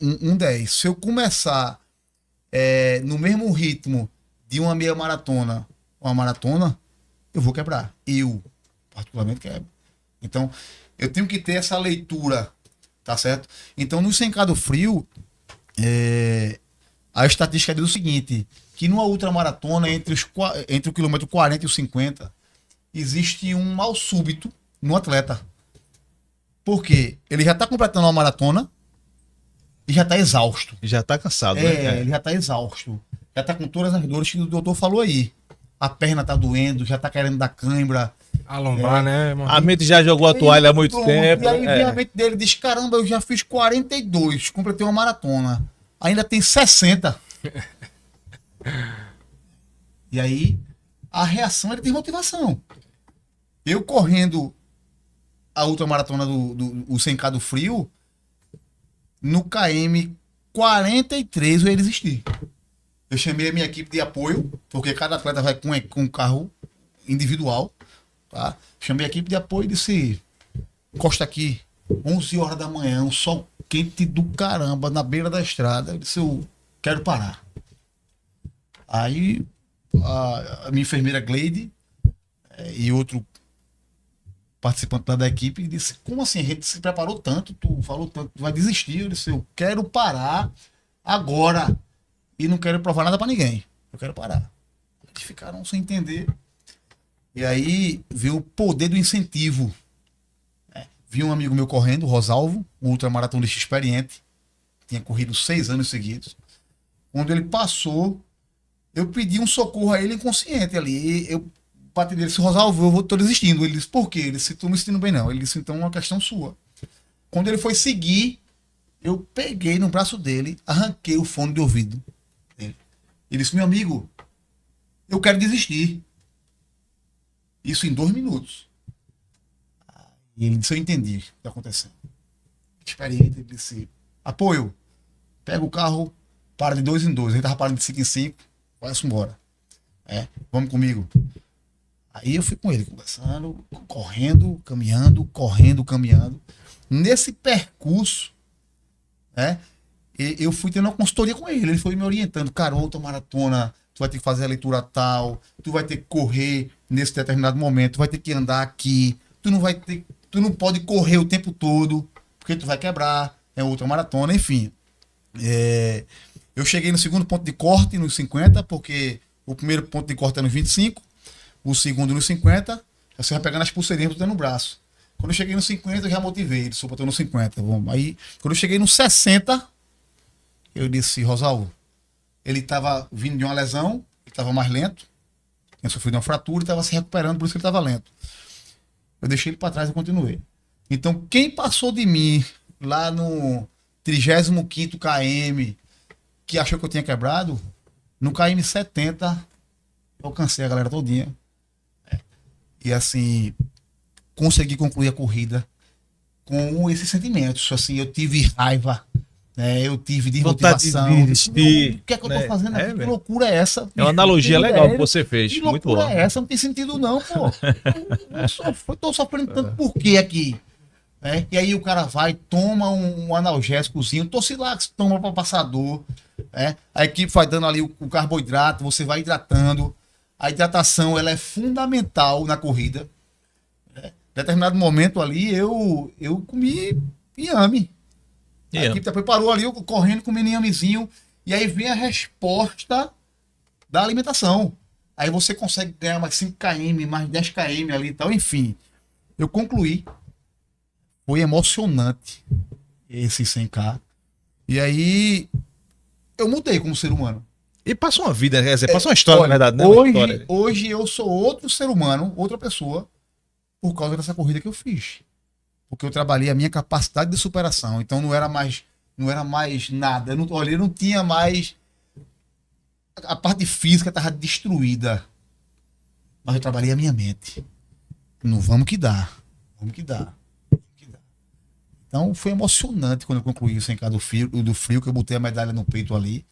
um 10. Se eu começar no mesmo ritmo de uma meia maratona, uma maratona, eu vou quebrar. Eu, particularmente, quebro. Então, eu tenho que ter essa leitura, tá certo? Então, no 100K do Frio, a estatística diz o seguinte, que numa ultramaratona, entre o quilômetro 40 e o 50, existe um mal súbito no atleta. Porque ele já está completando uma maratona e já está exausto. E já está cansado, né? Ele já está exausto. Já está com todas as dores que o doutor falou aí. A perna está doendo, já está querendo dar cãibra. Alombar, né? A mente já jogou a toalha há muito tempo. E aí vem a mente dele e diz: caramba, eu já fiz 42, completei uma maratona. Ainda tem 60. E aí a reação é de desmotivação. Eu correndo a ultramaratona do 100K do frio, no KM 43 eu ia desistir. Eu chamei a minha equipe de apoio, porque cada atleta vai com um carro individual. Tá? Chamei a equipe de apoio e disse: encosta aqui, 11 horas da manhã, um sol quente do caramba, na beira da estrada. Eu disse: eu quero parar. Aí a minha enfermeira Gleide e outro participante lá da equipe disse: como assim? A gente se preparou tanto, tu falou tanto, tu vai desistir. Eu disse: eu quero parar agora e não quero provar nada pra ninguém. Eu quero parar. Eles ficaram sem entender. E aí veio o poder do incentivo. Vi um amigo meu correndo, Rosalvo, um ultramaratonista experiente, tinha corrido 6 anos seguidos. Quando ele passou, eu pedi um socorro a ele inconsciente ali. Eu bati nele e disse: Rosalvo, tô desistindo. Ele disse: por quê? Ele disse: tô me sentindo bem não. Ele disse: então é uma questão sua. Quando ele foi seguir, eu peguei no braço dele, arranquei o fone de ouvido dele. Ele disse: meu amigo, eu quero desistir. Isso em 2 minutos. E ele disse: eu entendi o que está acontecendo. Experiente, ele disse: apoio, pega o carro, para de 2 em 2. A gente tava parando de 5 em 5, vai-se embora. Vamos comigo. Aí eu fui com ele, conversando, correndo, caminhando. Nesse percurso, eu fui tendo uma consultoria com ele. Ele foi me orientando: cara, outra maratona, tu vai ter que fazer a leitura tal, tu vai ter que correr nesse determinado momento, tu vai ter que andar aqui, tu não pode correr o tempo todo, porque tu vai quebrar, é outra maratona, enfim. Eu cheguei no segundo ponto de corte, nos 50, porque o primeiro ponto de corte é nos 25, o segundo nos 50, você vai pegando as pulseirinhas que tu tem no braço. Quando eu cheguei no 50, eu já motivei, ele disse: eu tô no 50. Aí, quando eu cheguei no 60, eu disse: Rosalvo, ele estava vindo de uma lesão, ele estava mais lento, tinha sofrido uma fratura e estava se recuperando, por isso que ele estava lento. Eu deixei ele para trás e continuei. Então, quem passou de mim lá no 35º KM, que achou que eu tinha quebrado, no KM 70, eu alcancei a galera todinha. E assim, consegui concluir a corrida com esses sentimentos. Assim, eu tive raiva, eu tive desmotivação. Vontade de desistir, o que é que eu tô fazendo aqui? Que loucura é essa? É uma analogia legal que você fez. Que muito loucura bom. é essa? Não tem sentido não, pô. Eu tô sofrendo tanto por quê aqui? E aí o cara vai, toma um analgésicozinho, Tocilax, toma para passar dor. A equipe vai dando ali o carboidrato, você vai hidratando. A hidratação, ela é fundamental na corrida. Em determinado momento ali, eu comi inhame. A equipe preparou ali, eu correndo, comendo inhamezinho. E aí vem a resposta da alimentação. Aí você consegue ganhar mais 5 km, mais 10 km ali e tal. Enfim, eu concluí. Foi emocionante esse 100K. E aí eu mudei como ser humano. E passou uma vida, quer dizer, passou uma história, na verdade, né? Hoje eu sou outro ser humano, outra pessoa, por causa dessa corrida que eu fiz. Porque eu trabalhei a minha capacidade de superação. Então não era mais nada. Eu não tinha mais. A parte física estava destruída. Mas eu trabalhei a minha mente. Não, vamos que dá. Então foi emocionante quando eu concluí o 100K do frio, que eu botei a medalha no peito ali.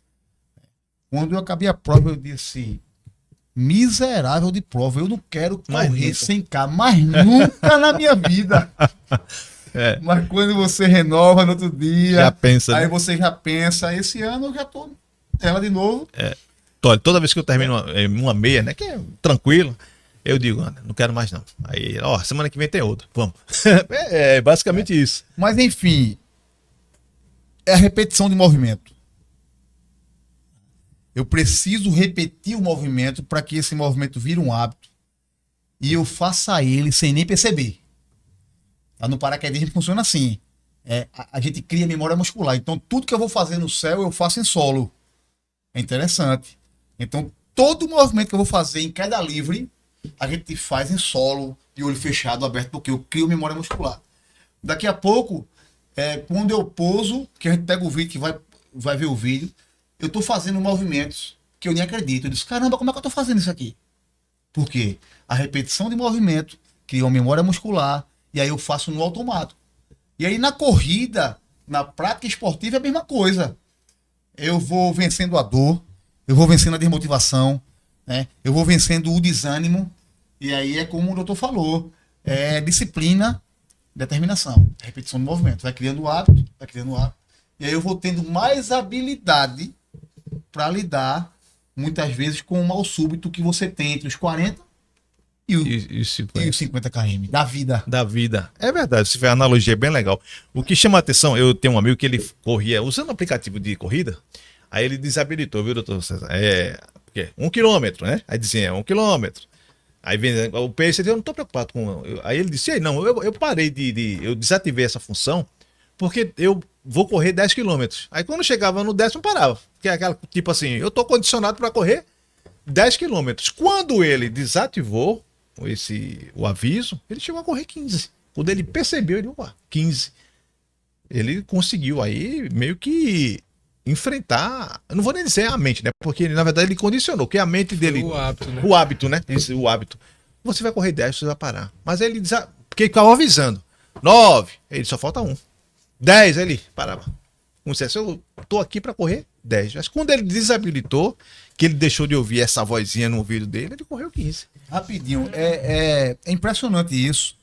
Quando eu acabei a prova, eu disse: miserável de prova, eu não quero correr 100K mais nunca na minha vida. Mas quando você renova no outro dia, já pensa, aí né? você já pensa: esse ano eu já tô nela de novo. Olha, toda vez que eu termino uma meia, né, que é tranquilo, eu digo: não quero mais não. Aí, semana que vem tem outra, vamos. É basicamente isso. Mas enfim, é a repetição de movimento. Eu preciso repetir o movimento para que esse movimento vire um hábito e eu faça ele sem nem perceber. No paraquedismo funciona assim. A gente cria memória muscular. Então, tudo que eu vou fazer no céu, eu faço em solo. É interessante. Então, todo movimento que eu vou fazer em queda livre, a gente faz em solo, de olho fechado, aberto, porque eu crio memória muscular. Daqui a pouco, quando eu pouso, que a gente pega o vídeo, que vai ver o vídeo, eu tô fazendo movimentos que eu nem acredito. Eu disse, caramba, como é que eu tô fazendo isso aqui? Por quê? A repetição de movimento cria uma memória muscular, e aí eu faço no automático. E aí na corrida, na prática esportiva é a mesma coisa. Eu vou vencendo a dor, eu vou vencendo a desmotivação, né? Eu vou vencendo o desânimo, e aí é como o doutor falou, disciplina, determinação, repetição de movimento. Vai criando o hábito, e aí eu vou tendo mais habilidade para lidar, muitas vezes, com o mal súbito que você tem entre os 40 e os 50 km da vida. Da vida. É verdade, se tiver analogia é bem legal. O que chama a atenção, eu tenho um amigo que ele corria usando o aplicativo de corrida, aí ele desabilitou, viu, doutor César? 1 quilômetro, né? Aí dizia, 1 quilômetro. Aí vem o pace, eu não tô preocupado com... Aí ele disse, não, eu parei eu desativei essa função, porque eu vou correr 10 quilômetros. Aí quando chegava no 10º, parava. Que é aquela, tipo assim, eu tô condicionado para correr 10 quilômetros. Quando ele desativou o aviso, ele chegou a correr 15. Quando ele percebeu, ele, 15. Ele conseguiu aí meio que enfrentar, eu não vou nem dizer a mente, né? Porque na verdade ele condicionou, que a mente dele... O hábito, né? O hábito, né? O hábito. Você vai correr 10, você vai parar. Mas ele porque ele ficava avisando. 9, ele só falta 1. 10, ele parava. Como se eu tô aqui para correr 10. Mas quando ele desabilitou, que ele deixou de ouvir essa vozinha no ouvido dele, ele correu 15. Rapidinho, é impressionante isso.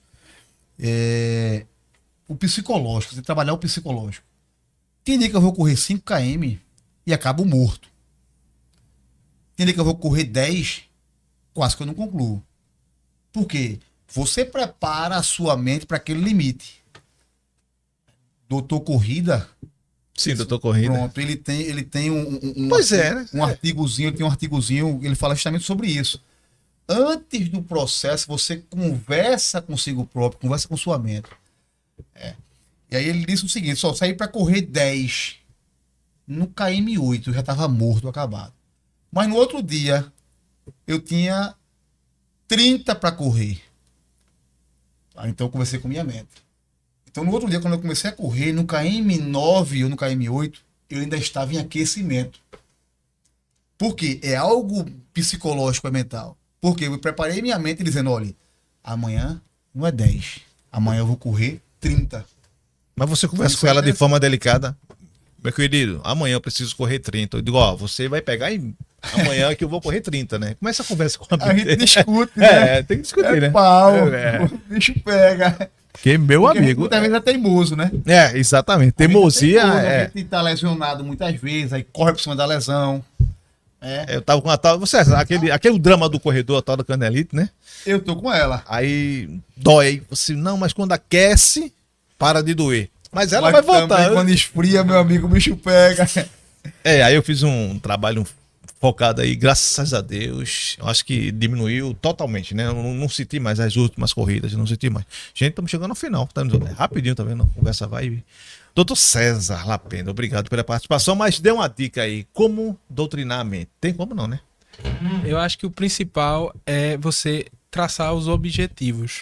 O psicológico, você trabalhar o psicológico. Tem dia que eu vou correr 5 km e acabo morto. Tem dia que eu vou correr 10, quase que eu não concluo. Por quê? Você prepara a sua mente para aquele limite. Doutor Corrida. Sim, doutor Corrida. Pronto, ele tem Pois é, né? um artigozinho, ele fala justamente sobre isso. Antes do processo, você conversa consigo próprio, conversa com sua mente. E aí ele disse o seguinte, só saí para correr 10. No KM8 eu já estava morto, acabado. Mas no outro dia, eu tinha 30 para correr. Então eu conversei com minha mente. Então no outro dia, quando eu comecei a correr, no KM9 ou no KM8, eu ainda estava em aquecimento. Por quê? É algo psicológico, é mental. Porque eu preparei minha mente dizendo, olha, amanhã não é 10. Amanhã eu vou correr 30. Mas você conversa com ela de forma delicada. Meu querido, amanhã eu preciso correr 30. Eu digo, você vai pegar amanhã que eu vou correr 30, né? Começa a conversa com a gente discute, né? Tem que discutir, né? Pau, o bicho pega. Porque meu amigo... Muitas vezes é teimoso, né? Exatamente. Teimosia A gente tá lesionado muitas vezes, aí corre por cima da lesão. Eu tava com a tal... Você aquele drama do corredor, a tal da canelite, né? Eu tô com ela. Aí dói. Você, não, mas quando aquece, para de doer. Mas ela vai voltar. Quando esfria, meu amigo, o bicho pega. Aí eu fiz um trabalho focado aí, graças a Deus. Eu acho que diminuiu totalmente, né? Eu não senti mais as últimas corridas, não senti mais. Gente, estamos chegando ao final. Tá rapidinho, tá vendo? A conversa vai. Doutor César Lapena, obrigado pela participação, mas dê uma dica aí. Como doutrinar a mente? Tem como não, né? Eu acho que o principal é você traçar os objetivos.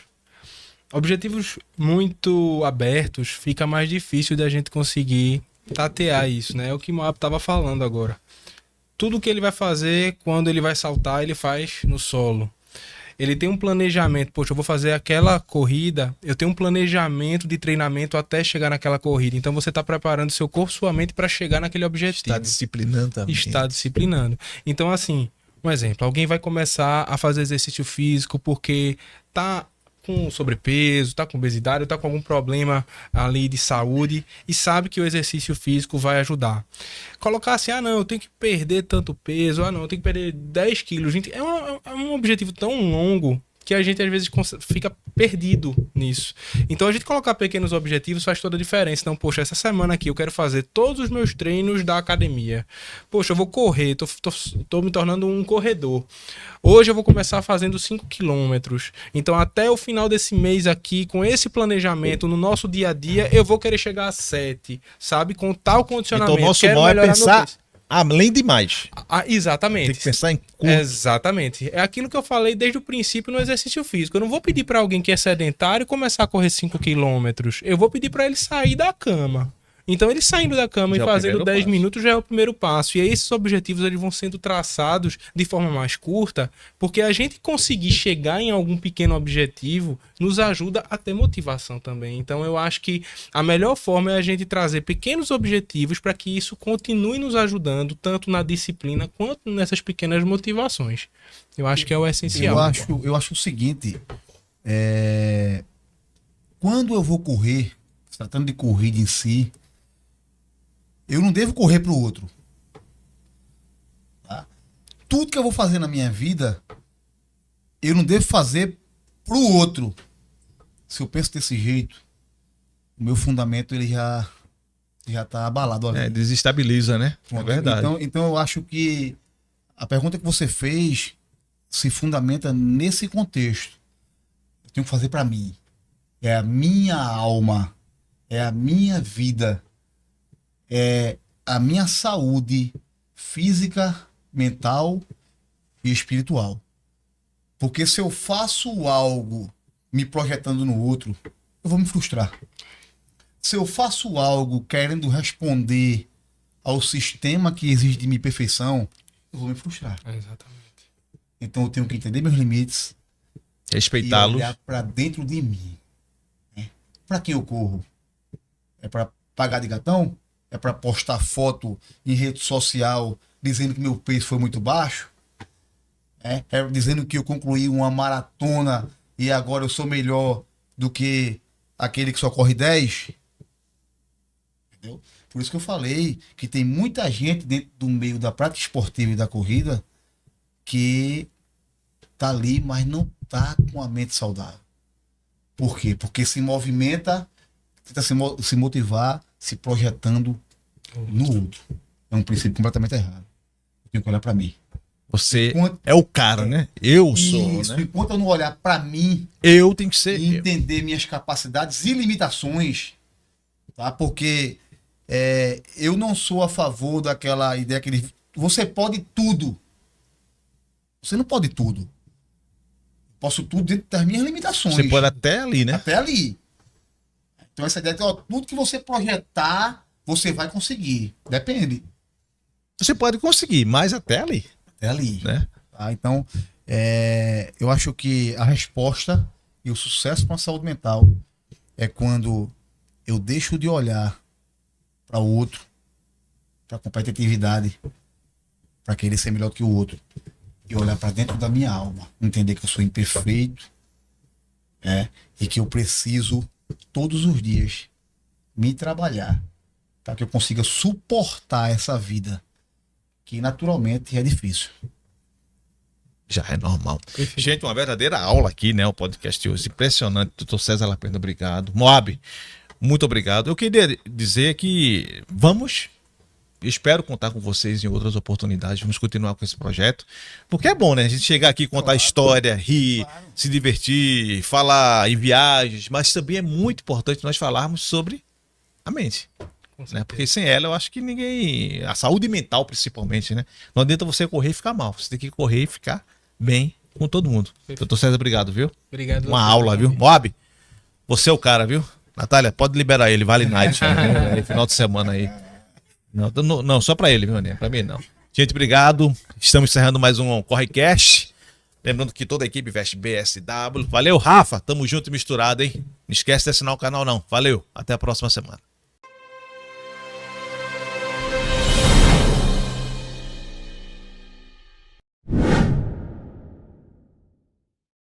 Objetivos muito abertos, fica mais difícil da gente conseguir tatear isso, né? É o que o Moab estava falando agora. Tudo que ele vai fazer, quando ele vai saltar, ele faz no solo. Ele tem um planejamento. Poxa, eu vou fazer aquela corrida, eu tenho um planejamento de treinamento até chegar naquela corrida. Então você está preparando seu corpo, sua mente para chegar naquele objetivo. Está disciplinando também. Está disciplinando. Então, assim, um exemplo. Alguém vai começar a fazer exercício físico porque tá com sobrepeso, tá com obesidade, tá com algum problema ali de saúde e sabe que o exercício físico vai ajudar. Colocar assim, não, eu tenho que perder tanto peso, não, eu tenho que perder 10 quilos. Gente, é um objetivo tão longo que a gente às vezes fica perdido nisso. Então a gente colocar pequenos objetivos faz toda a diferença. Então, poxa, essa semana aqui eu quero fazer todos os meus treinos da academia. Poxa, eu vou correr, tô me tornando um corredor. Hoje eu vou começar fazendo 5 quilômetros. Então até o final desse mês aqui, com esse planejamento no nosso dia a dia, eu vou querer chegar a 7, sabe? Com tal condicionamento. Então o nosso mal é pensar além de mais. Exatamente. Tem que pensar em curto. Exatamente. É aquilo que eu falei desde o princípio no exercício físico. Eu não vou pedir para alguém que é sedentário começar a correr 5 quilômetros. Eu vou pedir para ele sair da cama. Então, ele saindo da cama Já é e o fazendo primeiro 10 passo. minutos já é o primeiro passo. E aí, esses objetivos eles vão sendo traçados de forma mais curta, porque a gente conseguir chegar em algum pequeno objetivo nos ajuda a ter motivação também. Então, eu acho que a melhor forma é a gente trazer pequenos objetivos para que isso continue nos ajudando, tanto na disciplina quanto nessas pequenas motivações. Eu acho que é o essencial. Eu acho o seguinte, quando eu vou correr, se tratando de corrida em si, eu não devo correr para o outro. Tá? Tudo que eu vou fazer na minha vida, eu não devo fazer para o outro. Se eu penso desse jeito, o meu fundamento ele já está abalado ali. Desestabiliza, né? É Pronto. verdade. Então eu acho que a pergunta que você fez se fundamenta nesse contexto. Eu tenho que fazer para mim. É a minha alma, é a minha vida, é a minha saúde física, mental e espiritual. Porque se eu faço algo me projetando no outro, eu vou me frustrar. Se eu faço algo querendo responder ao sistema que exige de mim perfeição, eu vou me frustrar. Exatamente. Então eu tenho que entender meus limites e Respeitá-los. olhar para dentro de mim. Para quem eu corro? É para pagar de gatão? É para postar foto em rede social dizendo que meu peso foi muito baixo? É dizendo que eu concluí uma maratona e agora eu sou melhor do que aquele que só corre 10? Entendeu? Por isso que eu falei que tem muita gente dentro do meio da prática esportiva e da corrida que tá ali, mas não tá com a mente saudável. Por quê? Porque se movimenta, tenta se motivar, se projetando no outro. É um princípio completamente errado. Eu tenho que olhar para mim. Você Enquanto- é o cara, né? Eu sou, Isso, né? enquanto eu não olhar para mim Eu tenho que ser. e entender minhas capacidades e limitações, tá? Porque eu não sou a favor daquela ideia que você pode tudo. Você não pode tudo. Posso tudo dentro das minhas limitações. Você pode até ali, né? Até ali. Então essa ideia de tudo que você projetar, você vai conseguir. Depende. Você pode conseguir, mas até ali, Até ali. né? Tá? Então, eu acho que a resposta e o sucesso para a saúde mental é quando eu deixo de olhar para o outro, para a competitividade, para querer ser melhor do que o outro, e olhar para dentro da minha alma, entender que eu sou imperfeito, e que eu preciso todos os dias me trabalhar para que eu consiga suportar essa vida que naturalmente é difícil. Já é normal. Perfeito. Gente, uma verdadeira aula aqui, né? O podcast hoje. Impressionante. Doutor César Lapena, obrigado. Moab, muito obrigado. Eu queria dizer que espero contar com vocês em outras oportunidades. Vamos continuar com esse projeto. Porque é bom, né? A gente chegar aqui, contar história, rir, se divertir, falar em viagens. Mas também é muito importante nós falarmos sobre a mente. Né? Porque sem ela, eu acho que ninguém... A saúde mental, principalmente, né? Não adianta você correr e ficar mal. Você tem que correr e ficar bem com todo mundo. Doutor César, obrigado, viu? Obrigado. Uma aula, viu? Moab, você é o cara, viu? Natália, pode liberar ele. Vale night. Né? Final de semana aí. Não, só pra ele, viu, né? Pra mim, não. Gente, obrigado. Estamos encerrando mais um Correcast. Lembrando que toda a equipe veste BSW. Valeu, Rafa. Tamo junto e misturado, hein? Não esquece de assinar o canal, não. Valeu. Até a próxima semana.